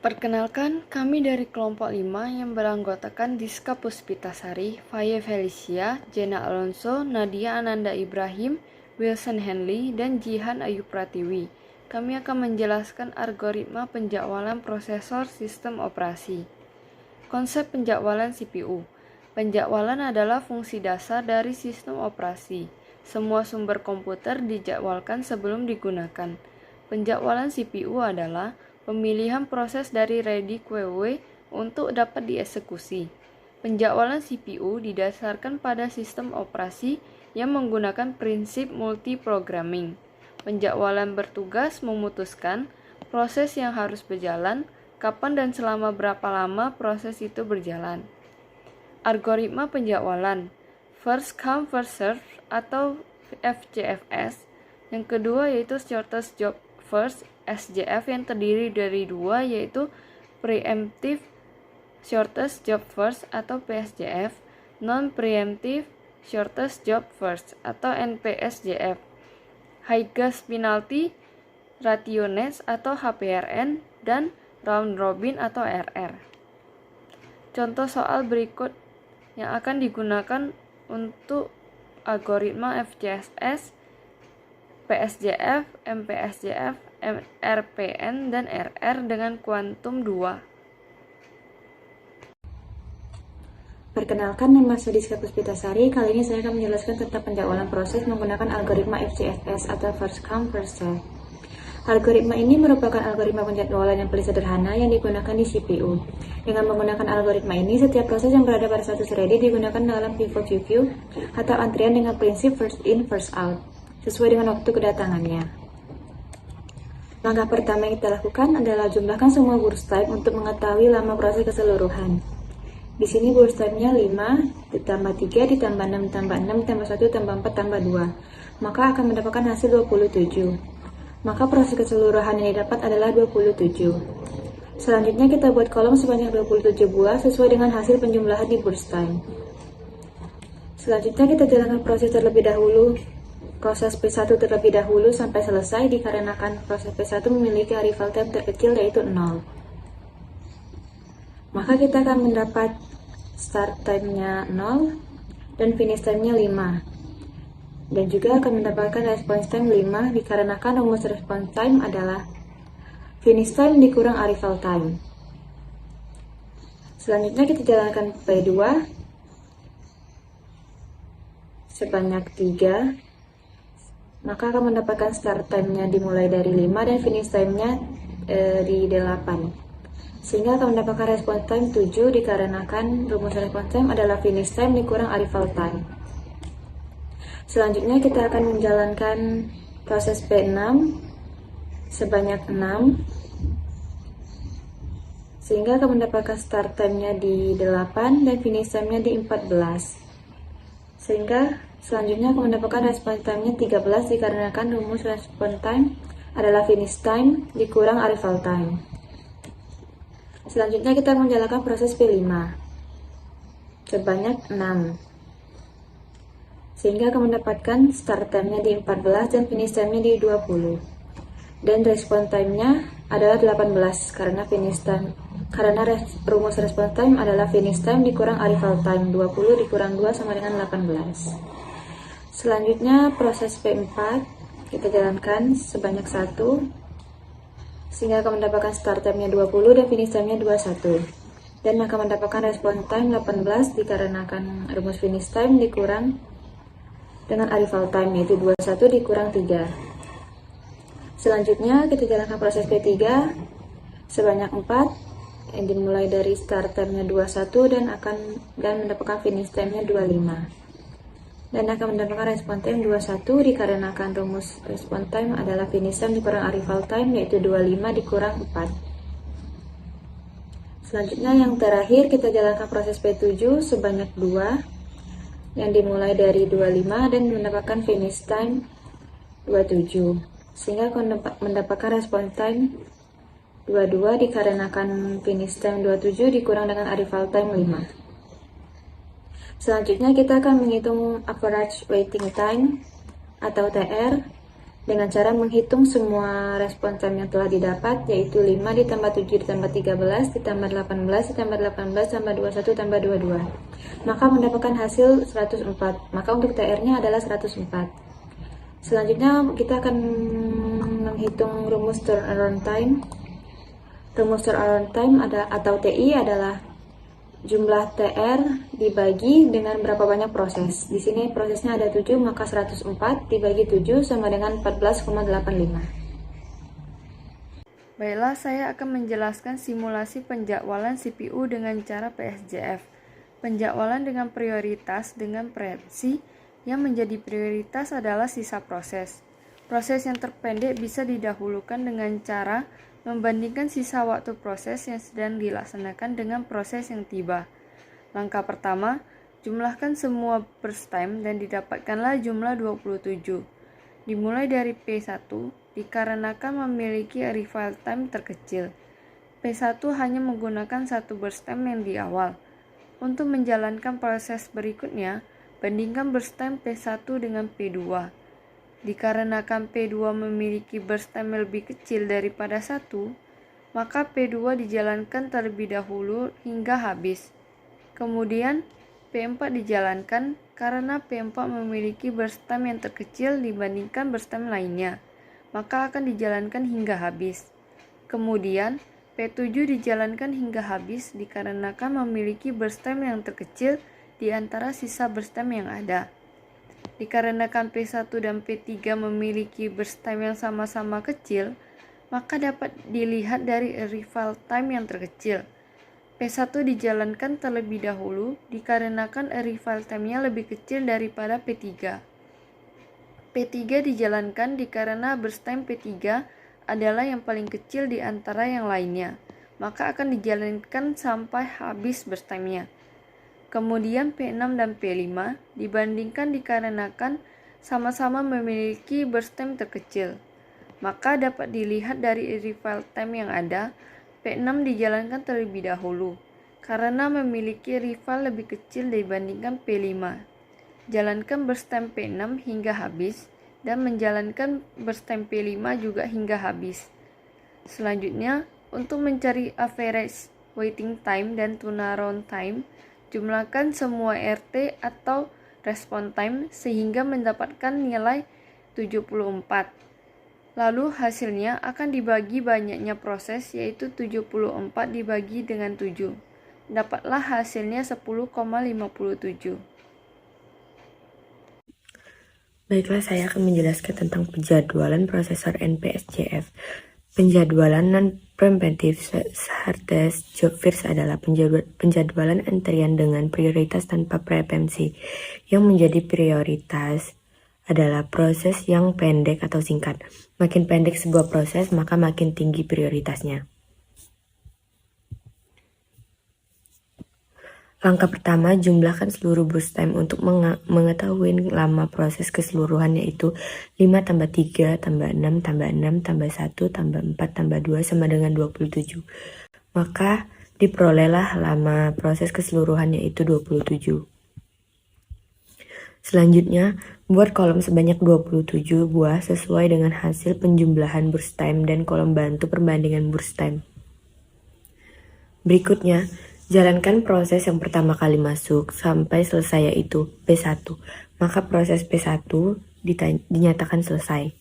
Perkenalkan, kami dari kelompok 5 yang beranggotakan Diska Puspitasari, Faye Felicia, Jenna Alonso, Nadia Ananda Ibrahim, Wilson Henley, dan Jihan Ayu Pratiwi. Kami akan menjelaskan algoritma penjakwalan prosesor sistem operasi. Konsep penjakwalan CPU. Penjakwalan adalah fungsi dasar dari sistem operasi. Semua sumber komputer dijadwalkan sebelum digunakan. Penjakwalan CPU adalah pemilihan proses dari ready QW untuk dapat dieksekusi. Penjakwalan CPU didasarkan pada sistem operasi yang menggunakan prinsip multiprogramming. Penjakwalan bertugas memutuskan proses yang harus berjalan, kapan dan selama berapa lama proses itu berjalan. Algoritma penjakwalan first come first serve atau FCFS. Yang kedua yaitu shortest job first SJF yang terdiri dari dua, yaitu preemptive shortest job first atau PSJF, non-preemptive shortest job first atau NPSJF, highest penalty rationesse atau HPRN, dan round robin atau RR. Contoh soal berikut yang akan digunakan untuk algoritma FCFS, PSJF, MPSJF, RPN, dan RR dengan kuantum 2. Perkenalkan, nama saya Diska Puspitasari. Kali ini saya akan menjelaskan tentang penjakwalan proses menggunakan algoritma FCFS atau First Come First Serve. Algoritma ini merupakan algoritma penjadwalan yang paling sederhana yang digunakan di CPU. Dengan menggunakan algoritma ini, setiap proses yang berada pada status ready digunakan dalam pivot queue atau antrian dengan prinsip first in, first out, sesuai dengan waktu kedatangannya. Langkah pertama yang kita lakukan adalah jumlahkan semua burst time untuk mengetahui lama proses keseluruhan. Di sini burst time-nya 5 ditambah 3 ditambah 6 ditambah 6 ditambah 1 ditambah 4 tambah 2. Maka akan mendapatkan hasil 27. Maka proses keseluruhan yang didapat adalah 27. Selanjutnya kita buat kolom sebanyak 27 buah sesuai dengan hasil penjumlahan di burst time. Selanjutnya kita jalankan proses terlebih dahulu. Proses P1 terlebih dahulu sampai selesai dikarenakan proses P1 memiliki arrival time terkecil yaitu 0. Maka kita akan mendapat start time-nya 0 dan finish time-nya 5. Dan juga akan mendapatkan response time 5 dikarenakan rumus response time adalah finish time dikurang arrival time. Selanjutnya kita jalankan P2 sebanyak 3. Maka akan mendapatkan start time-nya dimulai dari 5 dan finish time-nya di 8. Sehingga akan mendapatkan response time 7 dikarenakan rumus response time adalah finish time dikurang arrival time. Selanjutnya kita akan menjalankan proses P6 sebanyak 6. Sehingga akan mendapatkan start time-nya di 8 dan finish time-nya di 14. Sehingga selanjutnya akan mendapatkan response time-nya 13 dikarenakan rumus response time adalah finish time dikurang arrival time. Selanjutnya kita akan menjalankan proses P5 sebanyak 6. Sehingga akan mendapatkan start time-nya di 14 dan finish time-nya di 20. Dan response time-nya adalah 18 karena rumus response time adalah finish time dikurang arrival time. 20 dikurang 2 sama dengan 18. Selanjutnya proses P4 kita jalankan sebanyak 1 sehingga akan mendapatkan start time-nya 20 dan finish time-nya 21. Dan akan mendapatkan response time 18 dikarenakan rumus finish time dikurang dengan arrival time yaitu 21 dikurang 3. Selanjutnya kita jalankan proses P3 sebanyak 4 yang dimulai dari start time-nya 21 dan mendapatkan finish time-nya 25. Dan akan mendapatkan response time 21 dikarenakan rumus response time adalah finish time dikurang arrival time yaitu 25 dikurang 4. Selanjutnya yang terakhir kita jalankan proses P7 sebanyak 2 yang dimulai dari 25 dan mendapatkan finish time 27. Sehingga akan mendapatkan response time 22 dikarenakan finish time 27 dikurang dengan arrival time 5. Selanjutnya kita akan menghitung average waiting time atau TR dengan cara menghitung semua respon time yang telah didapat, yaitu 5 ditambah 7 ditambah 13 ditambah 18 ditambah 18 tambah 21 tambah 22. Maka mendapatkan hasil 104. Maka untuk TR-nya adalah 104. Selanjutnya kita akan menghitung rumus turnaround time. Rumus turnaround time atau TI adalah jumlah TR dibagi dengan berapa banyak proses. Di sini prosesnya ada 7, maka 104 dibagi 7 sama dengan 14,85. Baiklah, saya akan menjelaskan simulasi penjadwalan CPU dengan cara PSJF. Penjadwalan dengan prioritas dengan preemsi. Yang menjadi prioritas adalah sisa proses. Proses yang terpendek bisa didahulukan dengan cara membandingkan sisa waktu proses yang sedang dilaksanakan dengan proses yang tiba. Langkah pertama, jumlahkan semua burst time dan didapatkanlah jumlah 27. Dimulai dari P1 dikarenakan memiliki arrival time terkecil. P1 hanya menggunakan satu burst time yang di awal. Untuk menjalankan proses berikutnya, bandingkan burst time P1 dengan P2. Dikarenakan P2 memiliki burst time lebih kecil daripada 1, maka P2 dijalankan terlebih dahulu hingga habis. Kemudian P4 dijalankan karena P4 memiliki burst time yang terkecil dibandingkan burst time lainnya, maka akan dijalankan hingga habis. Kemudian P7 dijalankan hingga habis dikarenakan memiliki burst time yang terkecil di antara sisa burst time yang ada. Dikarenakan P1 dan P3 memiliki burst time yang sama-sama kecil, maka dapat dilihat dari arrival time yang terkecil. P1 dijalankan terlebih dahulu dikarenakan arrival time-nya lebih kecil daripada P3. P3 dijalankan dikarenakan burst time P3 adalah yang paling kecil di antara yang lainnya, maka akan dijalankan sampai habis burst time-nya. Kemudian P6 dan P5 dibandingkan dikarenakan sama-sama memiliki burst time terkecil. Maka dapat dilihat dari arrival time yang ada, P6 dijalankan terlebih dahulu, karena memiliki rival lebih kecil dibandingkan P5. Jalankan burst time P6 hingga habis, dan menjalankan burst time P5 juga hingga habis. Selanjutnya, untuk mencari average waiting time dan turnaround time, jumlahkan semua RT atau respon time sehingga mendapatkan nilai 74. Lalu hasilnya akan dibagi banyaknya proses, yaitu 74 dibagi dengan 7. Dapatlah hasilnya 10,57. Baiklah, saya akan menjelaskan tentang penjadwalan prosesor NPSJF. Penjadwalan non-preemptive hardest job first adalah penjadwalan antrian dengan prioritas tanpa preemsi. Yang menjadi prioritas adalah proses yang pendek atau singkat. Makin pendek sebuah proses, maka makin tinggi prioritasnya. Langkah pertama, jumlahkan seluruh burst time untuk mengetahui lama proses keseluruhan, yaitu 5 tambah 3 tambah 6 tambah 6 tambah 1 tambah 4 tambah 2 sama dengan 27. Maka diperolehlah lama proses keseluruhan, yaitu 27. Selanjutnya, buat kolom sebanyak 27 buah sesuai dengan hasil penjumlahan burst time dan kolom bantu perbandingan burst time. Berikutnya, jalankan proses yang pertama kali masuk sampai selesai, yaitu P1. Maka proses P1 dinyatakan selesai.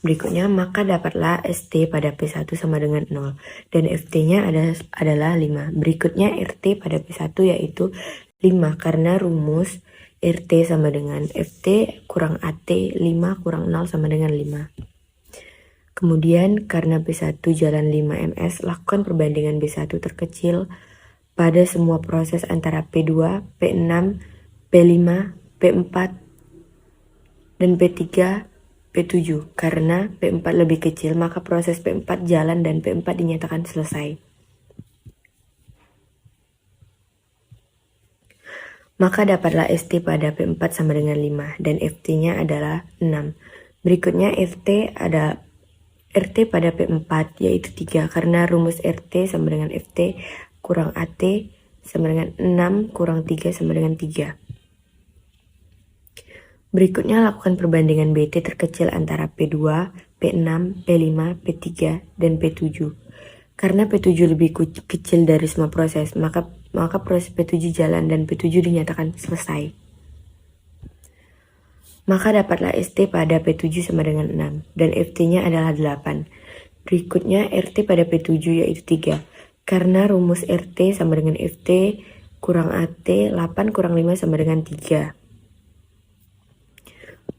Berikutnya, maka dapatlah ST pada P1 sama dengan 0. Dan FT-nya adalah 5. Berikutnya, RT pada P1 yaitu 5. Karena rumus RT sama dengan FT kurang AT, 5 kurang 0 sama dengan 5. Kemudian, karena P1 jalan 5 ms, lakukan perbandingan B1 terkecil pada semua proses antara P2, P6, P5, P4, dan P3, P7. Karena P4 lebih kecil, maka proses P4 jalan dan P4 dinyatakan selesai. Maka dapatlah ST pada P4 sama dengan 5, dan FT-nya adalah 6. Berikutnya, RT pada P4 yaitu 3 karena rumus RT sama dengan FT kurang AT sama dengan 6 kurang 3 sama dengan 3. Berikutnya lakukan perbandingan BT terkecil antara P2, P6, P5, P3, dan P7. Karena P7 lebih kecil dari semua proses, maka proses P7 jalan dan P7 dinyatakan selesai. Maka dapatlah ST pada P7 sama dengan 6, dan FT-nya adalah 8. Berikutnya RT pada P7 yaitu 3. Karena rumus RT sama dengan FT kurang AT, 8 kurang 5 sama dengan 3.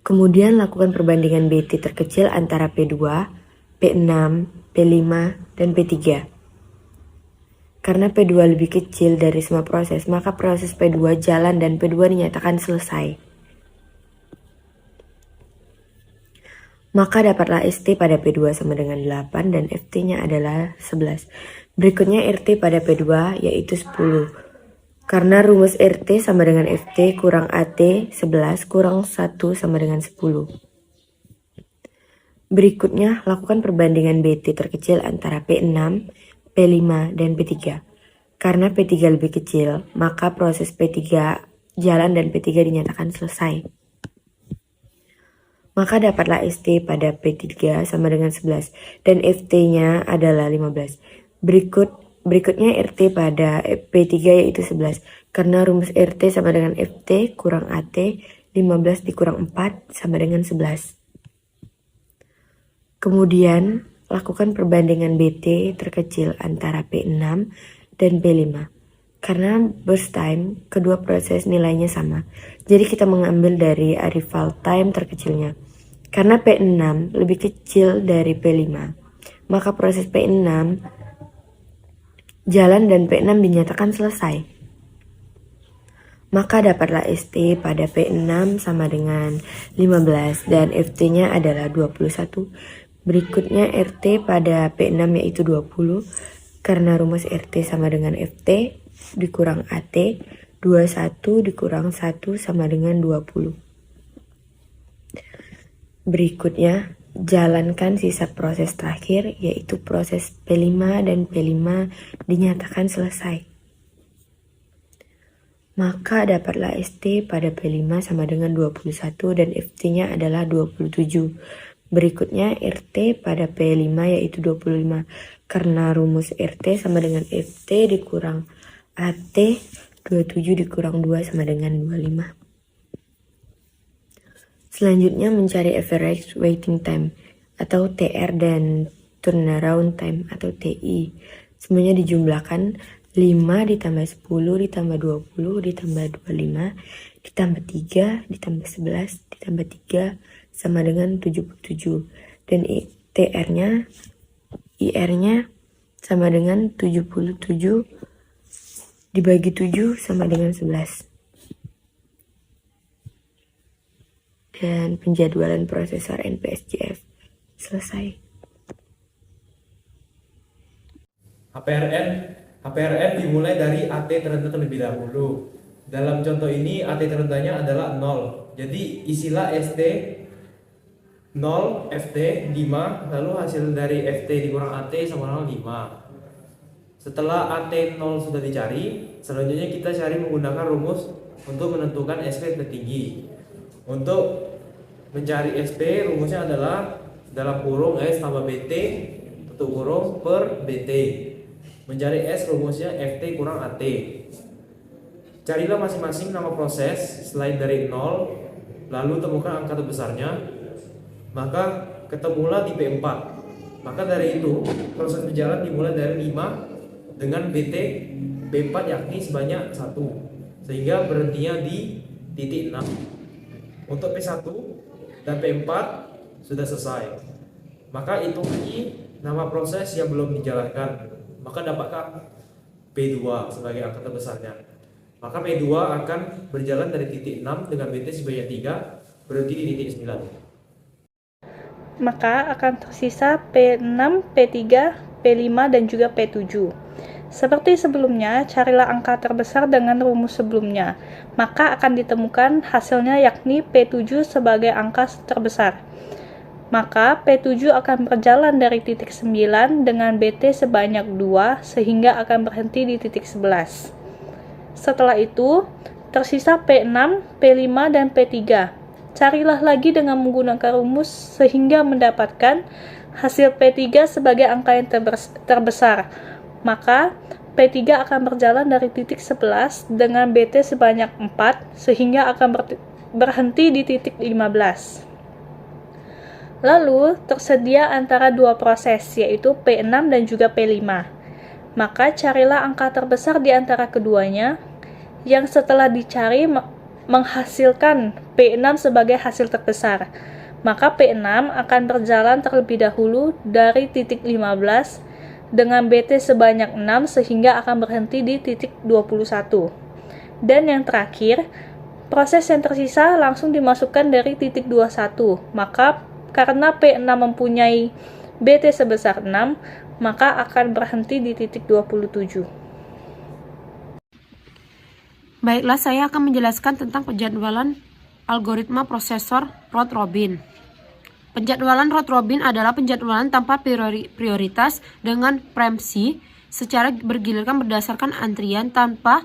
Kemudian lakukan perbandingan BT terkecil antara P2, P6, P5, dan P3. Karena P2 lebih kecil dari semua proses, maka proses P2 jalan dan P2 dinyatakan selesai. Maka dapatlah ST pada P2 sama dengan 8 dan FT-nya adalah 11. Berikutnya RT pada P2 yaitu 10. Karena rumus RT sama dengan FT kurang AT, 11 kurang 1 sama dengan 10. Berikutnya lakukan perbandingan BT terkecil antara P6, P5, dan P3. Karena P3 lebih kecil, maka proses P3 jalan dan P3 dinyatakan selesai. Maka dapatlah ST pada P3 sama dengan 11 dan FT-nya adalah 15. Berikutnya RT pada P3 yaitu 11. Karena rumus RT sama dengan FT kurang AT, 15 dikurang 4 sama dengan 11. Kemudian lakukan perbandingan BT terkecil antara P6 dan P5. Karena burst time, kedua proses nilainya sama. Jadi kita mengambil dari arrival time terkecilnya. Karena P6 lebih kecil dari P5, maka proses P6 jalan dan P6 dinyatakan selesai. Maka dapatlah ST pada P6 sama dengan 15 dan FT-nya adalah 21. Berikutnya RT pada P6 yaitu 20. Karena rumus RT sama dengan FT dikurang AT, 21 dikurang 1 sama dengan 20. Berikutnya, jalankan sisa proses terakhir yaitu proses P5 dan P5 dinyatakan selesai. Maka dapatlah ST pada P5 sama dengan 21 dan FT-nya adalah 27. Berikutnya RT pada P5 yaitu 25. Karena rumus RT sama dengan FT dikurang AT, 27 dikurang 2 sama dengan 25. Selanjutnya mencari average waiting time atau TR dan turnaround time atau TI. Semuanya dijumlahkan 5 ditambah 10 ditambah 20 ditambah 25 ditambah 3 ditambah 11 ditambah 3 sama dengan 77. Dan TR-nya IR-nya sama dengan 77 dibagi 7 sama dengan 11. Dan penjadwalan prosesor NPSJF selesai. HPRN dimulai dari AT terendah terlebih dahulu. Dalam contoh ini AT terendahnya adalah 0. Jadi isilah ST 0, FT 5, lalu hasil dari FT dikurang AT sama dengan 5. Setelah AT 0 sudah dicari, selanjutnya kita cari menggunakan rumus untuk menentukan SP tertinggi. Untuk mencari SP rumusnya adalah dalam kurung S tambah BT tutup kurung per BT. Mencari S rumusnya FT kurang AT. Carilah masing-masing nama proses selain dari 0, lalu temukan angka terbesarnya. Maka ketemulah di P4. Maka dari itu proses berjalan dimulai dari 5 dengan BT B4 yakni sebanyak 1, sehingga berhentinya di titik 6. Untuk P1 dan P4 sudah selesai. Maka hitung lagi nama proses yang belum dijalankan. Maka dapatkan P2 sebagai angka terbesarnya. Maka P2 akan berjalan dari titik 6 dengan BT sebanyak 3, berhenti di titik 9. Maka akan tersisa P6, P3, P5, dan juga P7. Seperti sebelumnya, carilah angka terbesar dengan rumus sebelumnya. Maka akan ditemukan hasilnya yakni P7 sebagai angka terbesar. Maka P7 akan berjalan dari titik 9 dengan BT sebanyak 2 sehingga akan berhenti di titik 11. Setelah itu, tersisa P6, P5, dan P3. carilah lagi dengan menggunakan rumus sehingga mendapatkan hasil P3 sebagai angka yang terbesar. Maka P3 akan berjalan dari titik 11 dengan BT sebanyak 4 sehingga akan berhenti di titik 15. Lalu tersedia antara dua proses yaitu P6 dan juga P5. Maka carilah angka terbesar di antara keduanya yang setelah dicari menghasilkan P6 sebagai hasil terbesar. Maka P6 akan berjalan terlebih dahulu dari titik 15 dengan BT sebanyak 6 sehingga akan berhenti di titik 21. Dan yang terakhir, proses yang tersisa langsung dimasukkan dari titik 21. Maka karena P6 mempunyai BT sebesar 6, maka akan berhenti di titik 27. Baiklah, saya akan menjelaskan tentang penjadwalan algoritma prosesor Roth-Robin. Penjadwalan Roth-Robin adalah penjadwalan tanpa prioritas dengan preemsi secara bergiliran berdasarkan antrian tanpa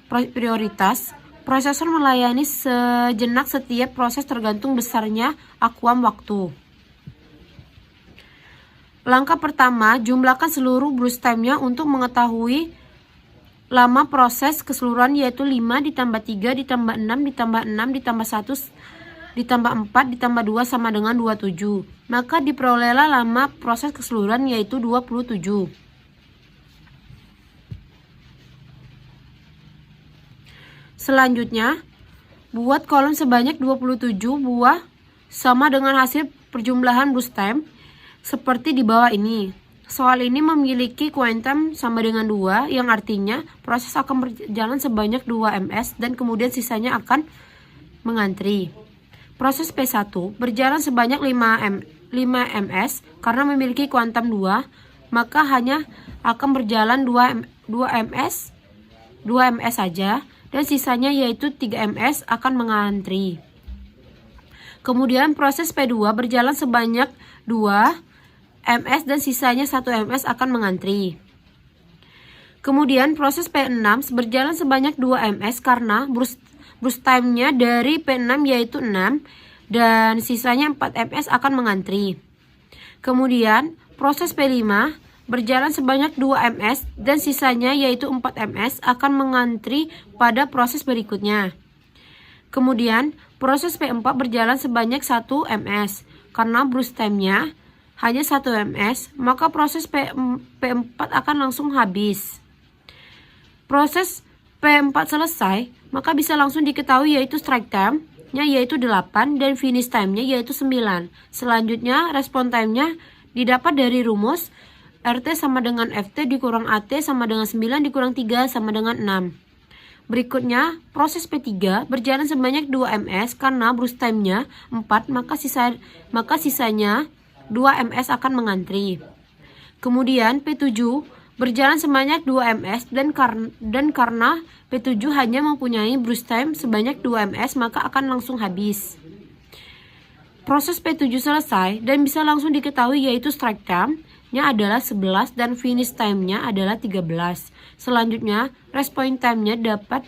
prioritas. Prosesor melayani sejenak setiap proses tergantung besarnya akuam waktu. Langkah pertama, jumlahkan seluruh burst time-nya untuk mengetahui lama proses keseluruhan, yaitu 5 ditambah 3 ditambah 6 ditambah 6 ditambah 1 ditambah 4 ditambah 2 sama dengan 27. Maka diperolehlah lama proses keseluruhan yaitu 27. Selanjutnya, buat kolom sebanyak 27 buah sama dengan hasil perjumlahan burst time seperti di bawah ini. Soal ini memiliki quantime sama dengan 2 yang artinya proses akan berjalan sebanyak 2 ms dan kemudian sisanya akan mengantri. Proses P1 berjalan sebanyak 5 ms karena memiliki kuantum 2, maka hanya akan berjalan 2 ms saja dan sisanya yaitu 3 ms akan mengantri. Kemudian proses P2 berjalan sebanyak 2 ms dan sisanya 1 ms akan mengantri. Kemudian proses P6 berjalan sebanyak 2 ms karena burst time-nya dari P6 yaitu 6 dan sisanya 4 ms akan mengantri. Kemudian proses P5 berjalan sebanyak 2 ms dan sisanya yaitu 4 ms akan mengantri pada proses berikutnya. Kemudian proses P4 berjalan sebanyak 1 ms karena burst time-nya hanya 1 ms, maka proses P4 akan langsung habis. Proses P4 selesai, maka bisa langsung diketahui yaitu strike time-nya yaitu 8 dan finish time-nya yaitu 9. Selanjutnya respon time-nya didapat dari rumus RT sama dengan FT dikurang AT sama dengan 9 dikurang 3 sama dengan 6. Berikutnya proses P3 berjalan sebanyak 2 ms karena burst time-nya 4, maka sisanya 2 ms akan mengantri. Kemudian P7 berjalan sebanyak 2 ms dan karena P7 hanya mempunyai burst time sebanyak 2 ms maka akan langsung habis. Proses P7 selesai dan bisa langsung diketahui yaitu strike time-nya adalah 11 dan finish time-nya adalah 13. Selanjutnya response time-nya dapat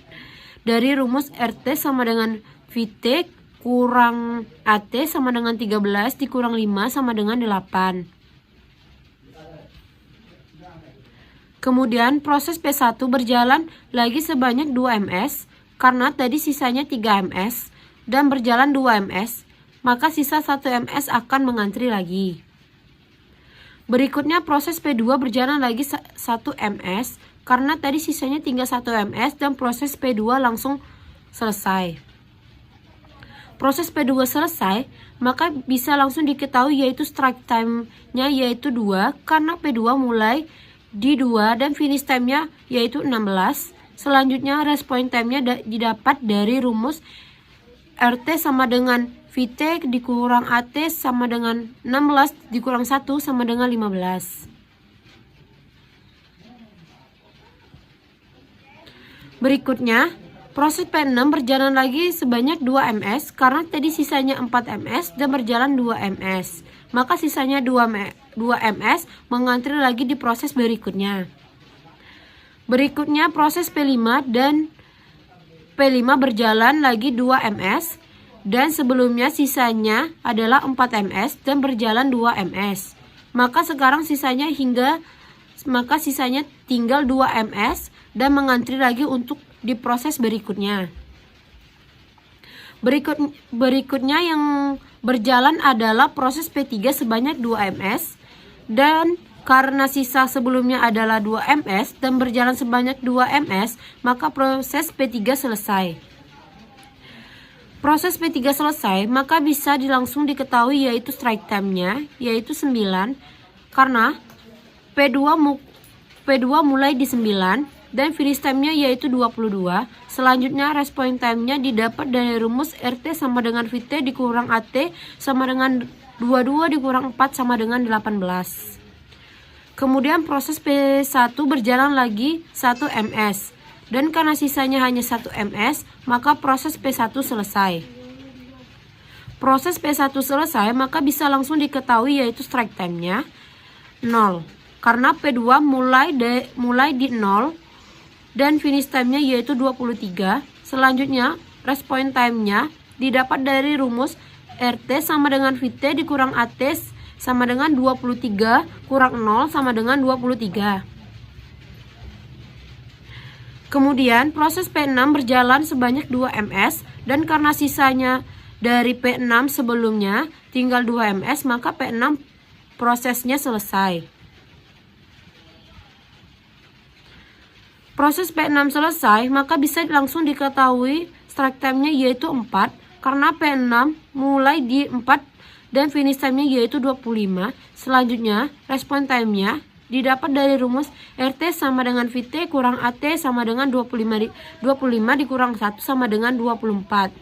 dari rumus RT sama dengan VT kurang AT sama dengan 13 dikurang 5 sama dengan 8. Kemudian proses P1 berjalan lagi sebanyak 2 ms karena tadi sisanya 3 ms dan berjalan 2 ms, maka sisa 1 ms akan mengantri lagi. Berikutnya proses P2 berjalan lagi 1 ms karena tadi sisanya tinggal 1 ms dan proses P2 langsung selesai. Proses P2 selesai, maka bisa langsung diketahui yaitu strike time-nya yaitu 2 karena P2 mulai di 2 dan finish time-nya yaitu 16. Selanjutnya response time-nya didapat dari rumus RT sama dengan VT dikurang AT sama dengan 16 dikurang 1 sama dengan 15. Berikutnya proses P6 berjalan lagi sebanyak 2 ms karena tadi sisanya 4 ms dan berjalan 2 ms, maka sisanya 2 ms mengantri lagi di proses berikutnya. Berikutnya proses P5 dan P5 berjalan lagi 2 ms dan sebelumnya sisanya adalah 4 ms dan berjalan 2 ms. Maka sekarang sisanya tinggal 2 ms dan mengantri lagi untuk diproses berikutnya. Berikutnya yang berjalan adalah proses P3 sebanyak 2 ms, dan karena sisa sebelumnya adalah 2 ms dan berjalan sebanyak 2 ms, maka proses P3 selesai. Proses P3 selesai, maka bisa langsung diketahui yaitu strike time-nya, yaitu 9, karena P2 mulai di 9, dan finish time-nya yaitu 22. Selanjutnya response time-nya didapat dari rumus RT sama dengan VT dikurang AT sama dengan 22 dikurang 4 sama dengan 18. Kemudian proses P1 berjalan lagi 1 ms. Dan karena sisanya hanya 1 ms, maka proses P1 selesai. Proses P1 selesai, maka bisa langsung diketahui yaitu strike time-nya 0. Karena P2 mulai di 0 dan finish time-nya yaitu 23. Selanjutnya, response time-nya didapat dari rumus RT sama dengan VT dikurang AT sama dengan 23 kurang 0 sama dengan 23. Kemudian proses P6 berjalan sebanyak 2 ms, dan karena sisanya dari P6 sebelumnya tinggal 2 ms, maka P6 prosesnya selesai. Proses P6 selesai, maka bisa langsung diketahui strike time-nya yaitu 4, karena P6 mulai di 4 dan finish time-nya yaitu 25. Selanjutnya, response time-nya didapat dari rumus RT sama dengan VT kurang AT sama dengan 25 dikurang 1 sama dengan 24.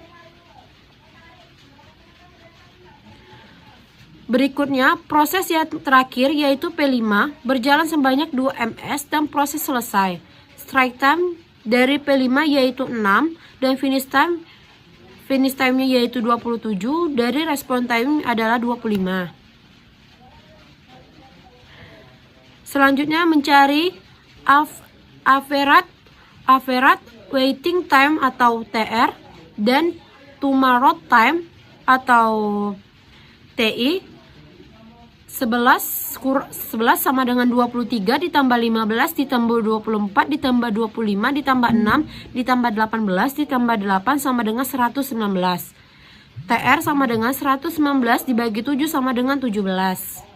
Berikutnya, proses yang terakhir yaitu P5 berjalan sebanyak 2 ms dan proses selesai. Strike time dari P5 yaitu 6 dan finish time-nya yaitu 27, dari response time adalah 25. Selanjutnya mencari average waiting time atau TR dan tomorrow time atau TI. 11 sama dengan 23 ditambah 15 ditambah 24 ditambah 25 ditambah 6 ditambah 18 ditambah 8 sama dengan 119. TR sama dengan 119 dibagi 7 sama dengan 17.